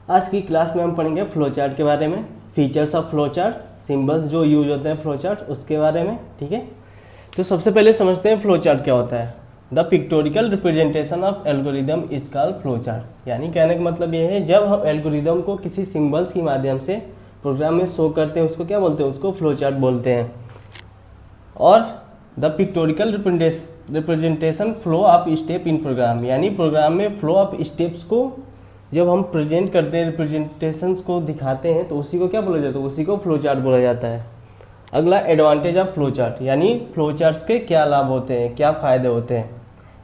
आज की क्लास में हम पढ़ेंगे फ्लो चार्ट के बारे में, features of flow chart, symbols जो यूज होते हैं फ्लो चार्ट उसके बारे में। ठीक है, तो सबसे पहले समझते हैं फ्लो चार्ट क्या होता है। The pictorical representation of algorithm is called flow chart. यानी कहने का मतलब ये है, जब हम एल्गोरिदम को किसी सिंबल्स की माध्यम से प्रोग्राम में शो करते हैं उसको क्या बोलते हैं, उसको फ्लो चार्ट बोलते हैं। और the pictorical representation flow of step in program, यानी प्रोग्राम में फ्लो ऑफ स्टेप्स को जब हम प्रेजेंट करते हैं, रिप्रेजेंटेशंस को दिखाते हैं, तो उसी को क्या बोला जाता है, उसी को फ्लो चार्ट बोला जाता है। अगला एडवांटेज ऑफ फ्लो चार्ट, यानी फ्लो चार्ट्स के क्या लाभ होते हैं, क्या फ़ायदे होते हैं।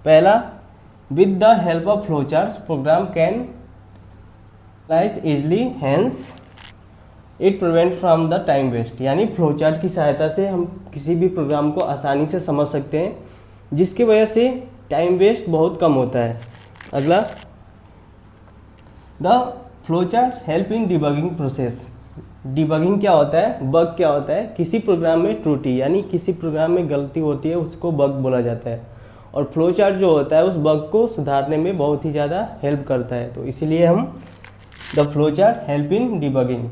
पहला, with the help of flow charts program can light easily, hence it prevent from the time waste. यानी फ्लो चार्ट की सहायता से हम किसी भी प्रोग्राम को आसानी से समझ सकते हैं, जिसकी वजह से टाइम वेस्ट बहुत कम होता है। अगला, the flow chart help in debugging process. Debugging क्या होता है, बग क्या होता है, किसी प्रोग्राम में त्रुटि यानी किसी प्रोग्राम में गलती होती है उसको बग बोला जाता है, और फ्लो चार्ट जो होता है उस बग को सुधारने में बहुत ही ज़्यादा हेल्प करता है। तो इसीलिए हम the flow chart help in debugging.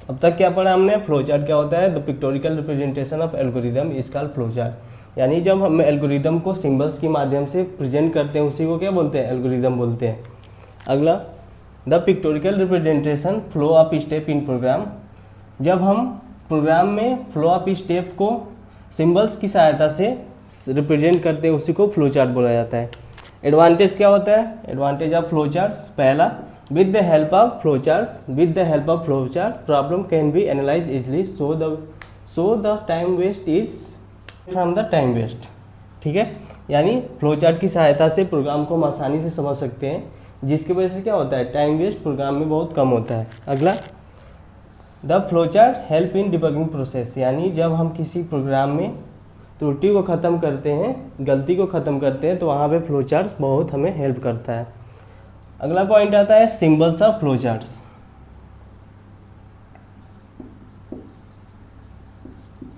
अब तक क्या पढ़ा हमने, फ्लो चार्ट क्या होता है, the pictorical representation of algorithm is called flow chart. यानी जब हम एल्गोरिदम को सिंबल्स की माध्यम से प्रेजेंट करते हैं उसी को क्या बोलते हैं, एल्गोरिदम बोलते हैं। अगला, the pictorical representation flow of step in program. जब हम प्रोग्राम में फ्लो ऑफ स्टेप को सिंबल्स की सहायता से रिप्रेजेंट करते हैं उसी को फ्लो चार्ट बोला जाता है। एडवांटेज क्या होता है, एडवांटेज ऑफ फ्लो चार्ट, पहला, with the help of flowchart problem can be analyzed easily, so the time waste is from the time waste। ठीक है, यानी फ्लो चार्ट की सहायता से प्रोग्राम को हम आसानी से समझ सकते हैं, जिसकी वजह से क्या होता है, टाइम वेस्ट प्रोग्राम में बहुत कम होता है। अगला, the flow chart help in debugging process. यानी जब हम किसी प्रोग्राम में त्रुटि को ख़त्म करते हैं, गलती को ख़त्म करते हैं, तो वहाँ पे फ्लो चार्ट बहुत हमें हेल्प करता है। अगला पॉइंट आता है symbols of flow charts.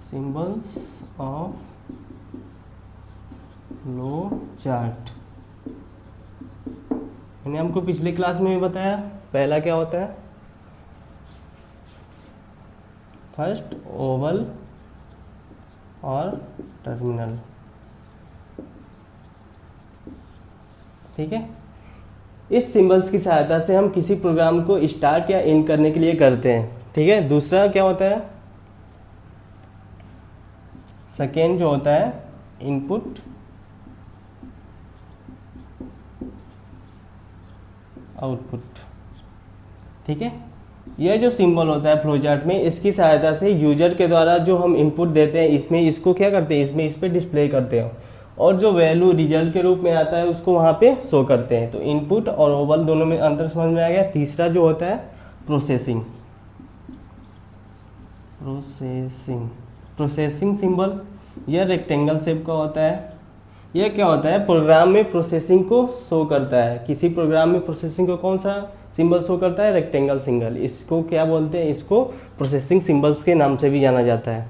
Symbols of flow chart मैंने हमको पिछले क्लास में भी बताया। पहला क्या होता है, फर्स्ट ओवल और टर्मिनल। ठीक है, इस सिंबल्स की सहायता से हम किसी प्रोग्राम को स्टार्ट या एंड करने के लिए करते हैं। ठीक है, दूसरा क्या होता है, सेकेंड जो होता है इनपुट आउटपुट। ठीक है, यह जो सिंबल होता है फ्लो चार्ट में, इसकी सहायता से यूजर के द्वारा जो हम इनपुट देते हैं इसमें इसको क्या करते हैं, इसमें इस पर डिस्प्ले करते हैं, और जो वैल्यू रिजल्ट के रूप में आता है उसको वहाँ पे शो करते हैं। तो इनपुट और ओवल दोनों में अंतर समझ में आ गया। तीसरा जो होता है प्रोसेसिंग। प्रोसेसिंग सिंबल यह रेक्टेंगल शेप का होता है। यह क्या होता है, प्रोग्राम में प्रोसेसिंग को शो करता है। किसी प्रोग्राम में प्रोसेसिंग को कौन सा सिंबल शो करता है, रेक्टेंगल सिंबल। इसको क्या बोलते हैं, इसको प्रोसेसिंग सिंबल्स के नाम से भी जाना जाता है।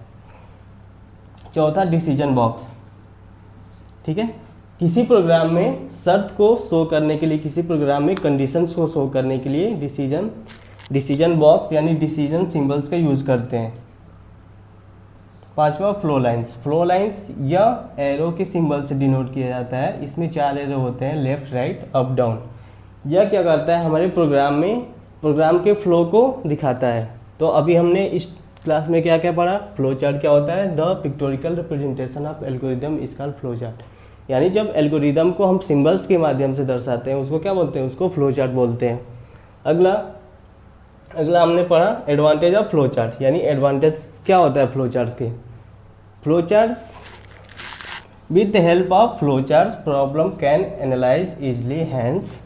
चौथा डिसीजन बॉक्स। ठीक है, किसी प्रोग्राम में शर्त को शो करने के लिए, किसी प्रोग्राम में कंडीशंस को शो करने के लिए डिसीजन बॉक्स यानी डिसीजन सिंबल्स का यूज करते हैं। पांचवा फ्लो लाइंस या एरो के सिंबल से डिनोट किया जाता है। इसमें 4 एरो होते हैं, लेफ्ट, राइट, अप, डाउन। यह क्या करता है, हमारे प्रोग्राम के फ्लो को दिखाता है। तो अभी हमने इस क्लास में क्या क्या पढ़ा, फ्लो चार्ट क्या होता है, the pictorical representation of algorithm is called flow chart. यानी जब एल्गोरिदम को हम सिंबल्स के माध्यम से दर्शाते हैं उसको क्या बोलते हैं, उसको फ्लो चार्ट बोलते हैं। अगला हमने पढ़ा एडवांटेज ऑफ फ्लो चार्ट। यानी एडवांटेज क्या होता है फ्लो चार्ट्स के, flow charts with the help of flow charts problem can analyse easily, hence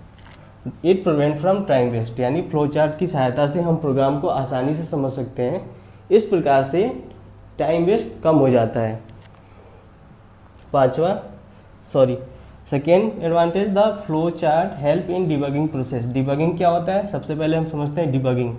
it prevent from time waste. यानी फ्लो चार्ट की सहायता से हम प्रोग्राम को आसानी से समझ सकते हैं, इस प्रकार से टाइम वेस्ट कम हो जाता है। Second advantage, the flow chart help in debugging process. Debugging क्या होता है, सबसे पहले हम समझते हैं डिबगिंग।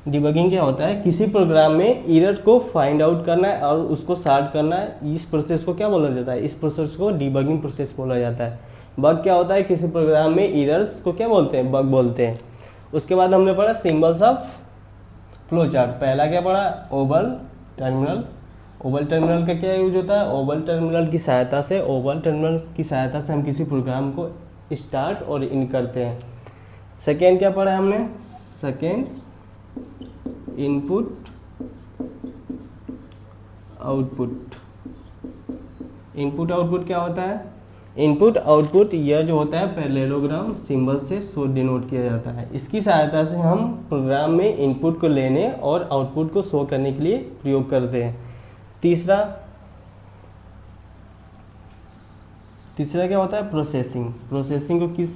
डिबगिंग क्या होता है, किसी प्रोग्राम में एरर को फाइंड आउट करना है और उसको सॉर्ट करना है, इस प्रोसेस को क्या बोला जाता है, इस प्रोसेस को डिबगिंग प्रोसेस बोला जाता है। बग क्या होता है, किसी प्रोग्राम में एरर्स को क्या बोलते हैं, बग बोलते हैं। उसके बाद हमने पढ़ा सिंबल्स ऑफ फ्लो चार्ट। पहला क्या पढ़ा, ओवल टर्मिनल। ओवल टर्मिनल का क्या यूज होता है, ओवल टर्मिनल की सहायता से हम किसी प्रोग्राम को स्टार्ट और इन करते हैं। सेकेंड क्या पढ़ा हमने, second input output. Input output क्या होता है, इनपुट आउटपुट यह जो होता है पैरेललोग्राम सिंबल से शो डिनोट किया जाता है। इसकी सहायता से हम प्रोग्राम में इनपुट को लेने और आउटपुट को शो करने के लिए प्रयोग करते हैं। तीसरा क्या होता है, प्रोसेसिंग। प्रोसेसिंग को किस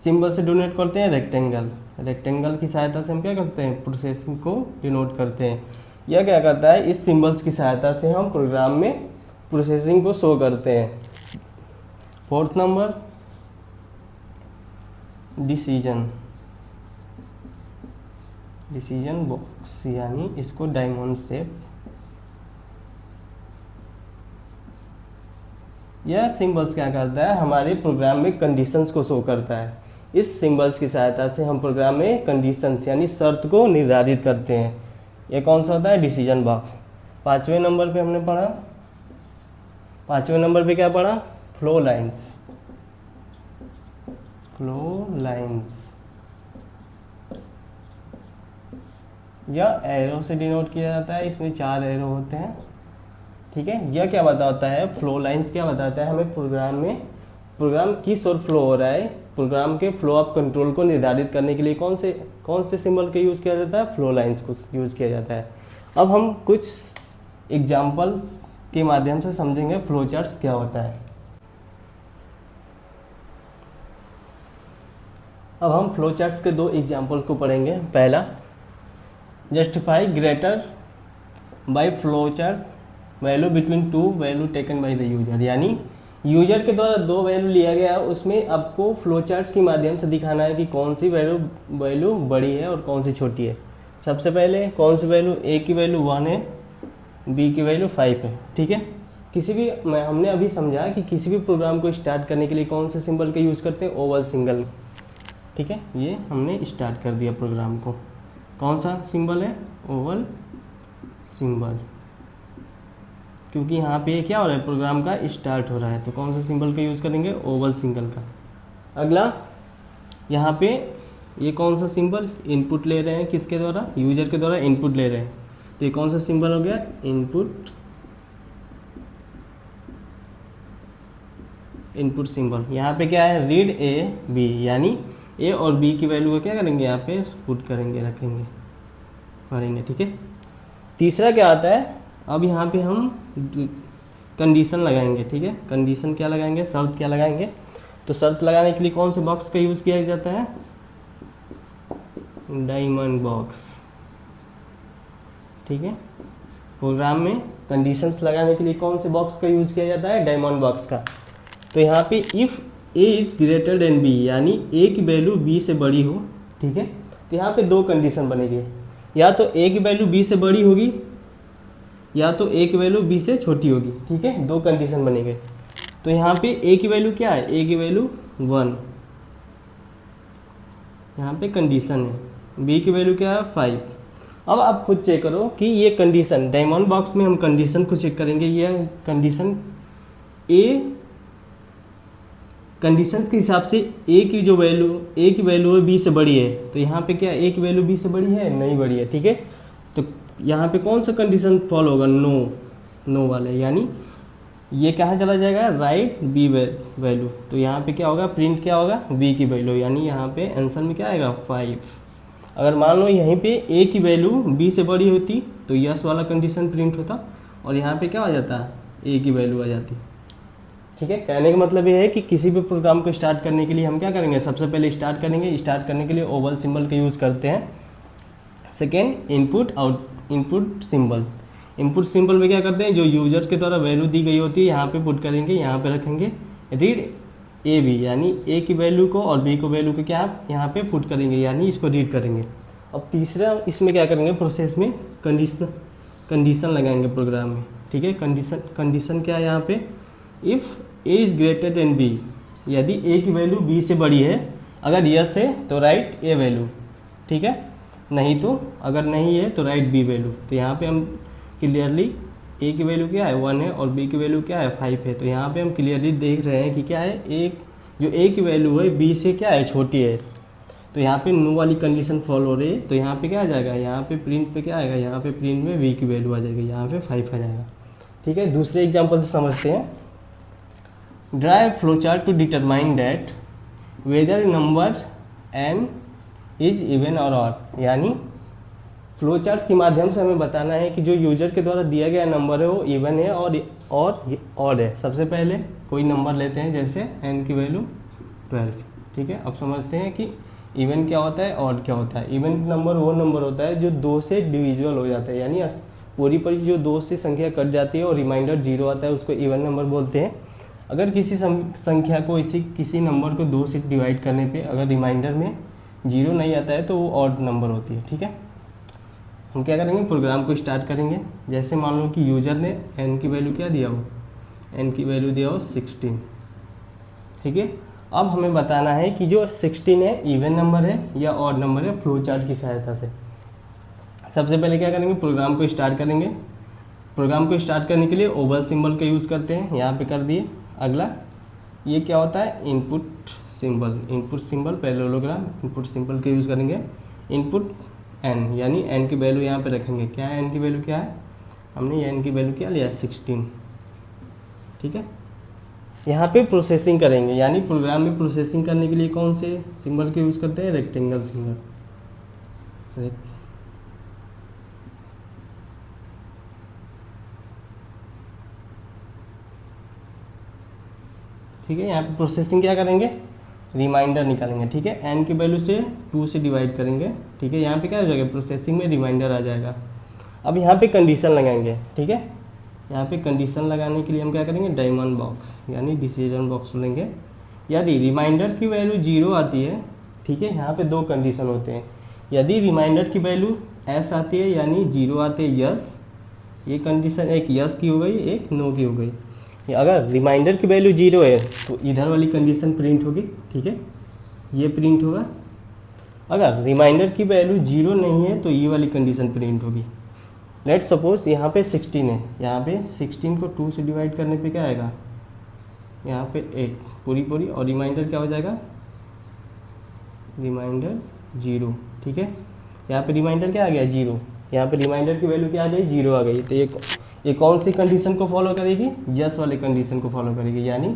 सिंबल से डिनोट करते हैं, रेक्टेंगल। रेक्टेंगल की सहायता से हम क्या करते हैं, प्रोसेसिंग को डिनोट करते हैं। यह क्या करता है, इस सिंबल्स की सहायता से हम प्रोग्राम में प्रोसेसिंग को शो करते हैं। फोर्थ नंबर डिसीजन बॉक्स, यानी इसको डायमंड शेप। यह सिंबल्स क्या करता है, हमारे प्रोग्राम में कंडीशंस को शो करता है। इस सिंबल्स की सहायता से हम प्रोग्राम में कंडीशंस यानी शर्त को निर्धारित करते हैं। ये कौन सा होता है, डिसीजन बॉक्स। पाँचवें नंबर पे हमने पढ़ा, पाँचवें नंबर पे क्या पढ़ा, फ्लो लाइंस। यह एरो से डिनोट किया जाता है, इसमें 4 एरो होते हैं, ठीक है। यह क्या बताता है, फ्लो लाइंस क्या बताता है हमें, प्रोग्राम किस ओर फ्लो हो रहा है, प्रोग्राम के फ्लो ऑफ कंट्रोल को निर्धारित करने के लिए कौन से सिंबल का यूज़ किया जाता है, फ्लो लाइंस को यूज़ किया जाता है। अब हम कुछ एग्जाम्पल्स के माध्यम से समझेंगे फ्लो चार्ट्स क्या होता है। अब हम फ्लो चार्ट्स के 2 एग्जाम्पल्स को पढ़ेंगे। पहला, justify greater by flow chart value between 2 value taken by the user, यानी यूजर के द्वारा 2 वैल्यू लिया गया है, उसमें आपको फ्लो चार्ट्स के माध्यम से दिखाना है कि कौन सी वैल्यू बड़ी है और कौन सी छोटी है। सबसे पहले कौन सी वैल्यू, ए की वैल्यू 1 है, बी की वैल्यू 5 है, ठीक है। हमने अभी समझा कि किसी भी प्रोग्राम को स्टार्ट करने के लिए कौन से सिंबल का यूज़ करते हैं, ओवल सिंगल, ठीक है। ये हमने स्टार्ट कर दिया प्रोग्राम को। कौन सा सिंबल है, ओवल सिंबल, क्योंकि यहाँ पे क्या हो रहा है, प्रोग्राम का स्टार्ट हो रहा है, तो कौन सा सिंबल का यूज़ करेंगे, ओवल सिंगल का। अगला, यहाँ पे ये कौन सा सिंबल, इनपुट ले रहे हैं, किसके द्वारा, यूजर के द्वारा इनपुट ले रहे हैं, तो ये कौन सा सिंबल हो गया, इनपुट सिंबल। यहाँ पे क्या है, रीड ए बी, यानी ए और बी की वैल्यू को क्या करेंगे, यहाँ पे पुट करेंगे, रखेंगे, ठीक है। तीसरा क्या आता है, अब यहाँ पे हम कंडीशन लगाएंगे, ठीक है। कंडीशन क्या लगाएंगे, शर्त क्या लगाएंगे, तो शर्त लगाने के लिए कौन से बॉक्स का यूज़ किया जाता है, डायमंड बॉक्स, ठीक है। प्रोग्राम में कंडीशंस लगाने के लिए कौन से बॉक्स का यूज़ किया जाता है, डायमंड बॉक्स का। तो यहाँ पे if A is greater than B, यानी ए की वैल्यू बी से बड़ी हो, ठीक है। तो यहाँ पे 2 कंडीशन बनेगी, या तो ए की वैल्यू बी से बड़ी होगी, या तो ए की वैल्यू बी से छोटी होगी, ठीक है। 2 कंडीशन बनेंगे। तो यहाँ पे ए की वैल्यू क्या है, ए की वैल्यू 1, यहाँ पे कंडीशन है, बी की वैल्यू क्या है 5। अब आप खुद चेक करो कि ये कंडीशन, डायमंड बॉक्स में हम कंडीशन को चेक करेंगे, ये कंडीशन कंडीशंस के हिसाब से ए की वैल्यू है बी से बड़ी है, तो यहाँ पे क्या ए की वैल्यू बी से बड़ी है, नहीं बड़ी है, ठीक है। तो यहाँ पे कौन सा कंडीशन फॉलो होगा, नो वाला, यानी ये कहाँ चला जाएगा, राइट बी वैल्यू। तो यहाँ पे क्या होगा, प्रिंट क्या होगा, बी की वैल्यू, यानी यहाँ पे आंसर में क्या आएगा 5। अगर मान लो यहीं पे ए की वैल्यू बी से बड़ी होती तो यस वाला कंडीशन प्रिंट होता, और यहाँ पे क्या आ जाता, ए की वैल्यू आ जाती, ठीक है। कहने का मतलब ये है कि किसी भी प्रोग्राम को स्टार्ट करने के लिए हम क्या करेंगे, सबसे पहले स्टार्ट करने के लिए ओवल सिंबल का यूज़ करते हैं। सेकेंड, इनपुट सिंबल में क्या करते हैं, जो यूजर के द्वारा वैल्यू दी गई होती है यहाँ पे पुट करेंगे, यहाँ पे रखेंगे। रीड ए बी, यानी ए की वैल्यू को और बी को वैल्यू को क्या यहाँ पे पुट करेंगे, यानी इसको रीड करेंगे। अब तीसरा इसमें क्या करेंगे, प्रोसेस में कंडीशन लगाएंगे प्रोग्राम में, ठीक है। कंडीशन क्या है यहाँ पे, if A is greater than B, यदि ए की वैल्यू बी से बड़ी है, अगर यस है तो राइट ए वैल्यू, ठीक है, नहीं तो अगर नहीं है तो राइट बी वैल्यू। तो यहाँ पे हम क्लियरली ए की वैल्यू क्या है 1 है और बी की वैल्यू क्या है 5 है, तो यहाँ पे हम क्लियरली देख रहे हैं कि क्या है, एक जो ए की वैल्यू है बी से क्या है छोटी है, तो यहाँ पे नो वाली कंडीशन फॉलो हो रही है। तो यहाँ पे क्या आ जाएगा, यहाँ पे प्रिंट पे क्या आएगा, यहाँ पे प्रिंट में वी की वैल्यू आ जाएगी, यहाँ पे 5 आ जाएगा, ठीक है। दूसरे एग्जाम्पल से समझते हैं। Dry flow chart to determine that whether number n is even और ऑड, यानी फ्लो चार्ट के माध्यम से हमें बताना है कि जो यूजर के द्वारा दिया गया नंबर है वो इवन है और ऑड है। सबसे पहले कोई नंबर लेते हैं, जैसे n की वैल्यू 12, ठीक है। अब समझते हैं कि इवन क्या होता है, ऑड क्या होता है। इवन नंबर वो नंबर होता है जो 2 से डिविजुअल हो जाता है, यानी पूरी जो 2 से संख्या कट जाती है और रिमाइंडर 0 आता है, उसको इवन नंबर बोलते हैं। अगर किसी संख्या को किसी नंबर को 2 से डिवाइड करने पे अगर रिमाइंडर में 0 नहीं आता है तो वो ऑड नंबर होती है, ठीक है। हम क्या करेंगे, प्रोग्राम को स्टार्ट करेंगे। जैसे मान लो कि यूजर ने n की वैल्यू क्या दिया हो, n की वैल्यू दिया हो 16, ठीक है। अब हमें बताना है कि जो 16 है इवन नंबर है या ऑड नंबर है, फ्लो चार्ट की सहायता से। सबसे पहले क्या करेंगे, प्रोग्राम को स्टार्ट करेंगे। प्रोग्राम को स्टार्ट करने के लिए ओवल सिंबल का यूज़ करते हैं, यहाँ पे कर दिए। अगला ये क्या होता है, input symbol. Input symbol parallelogram, input symbol का यूज़ करेंगे। इनपुट n, यानी n की वैल्यू यहाँ पे रखेंगे। क्या है n की वैल्यू, क्या है, हमने n की वैल्यू क्या लिया 16, ठीक है। यहाँ पे प्रोसेसिंग करेंगे, यानी प्रोग्राम में प्रोसेसिंग करने के लिए कौन से सिंबल का यूज़ करते हैं, रेक्टेंगल सिंबल। ठीक है, यहाँ पे प्रोसेसिंग क्या करेंगे, रिमाइंडर निकालेंगे, ठीक है। n की वैल्यू से 2 से डिवाइड करेंगे, ठीक है। यहाँ पे क्या हो जाएगा, प्रोसेसिंग में रिमाइंडर आ जाएगा। अब यहाँ पे कंडीशन लगाएंगे, ठीक है। यहाँ पे कंडीशन लगाने के लिए हम क्या करेंगे, डायमंड बॉक्स यानी डिसीजन बॉक्स लेंगे। यदि रिमाइंडर की वैल्यू 0 आती है, ठीक है, यहाँ पे 2 कंडीशन होते हैं। यदि रिमाइंडर की वैल्यू s आती है यानी 0 आते हैं यस, ये कंडीशन एक यस की हो गई, एक नो की हो गई। अगर रिमाइंडर की वैल्यू 0 है तो इधर वाली कंडीशन प्रिंट होगी, ठीक है, ये प्रिंट होगा। अगर रिमाइंडर की वैल्यू 0 नहीं है तो ये वाली कंडीशन प्रिंट होगी। लेट सपोज यहाँ पे 16 है, यहाँ पे 16 को 2 से डिवाइड करने पे क्या आएगा, यहाँ पे 8 पूरी, और रिमाइंडर क्या हो जाएगा, रिमाइंडर 0, ठीक है। यहाँ पे रिमाइंडर क्या आ गया 0, यहाँ पे रिमाइंडर की वैल्यू क्या आ गई 0 आ गई। तो ये कौन सी कंडीशन को फॉलो करेगी, यस वाले कंडीशन को फॉलो करेगी, यानी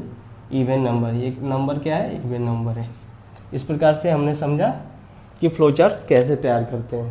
इवन नंबर। ये नंबर क्या है, इवन नंबर है। इस प्रकार से हमने समझा कि फ्लो चार्ट्स कैसे तैयार करते हैं।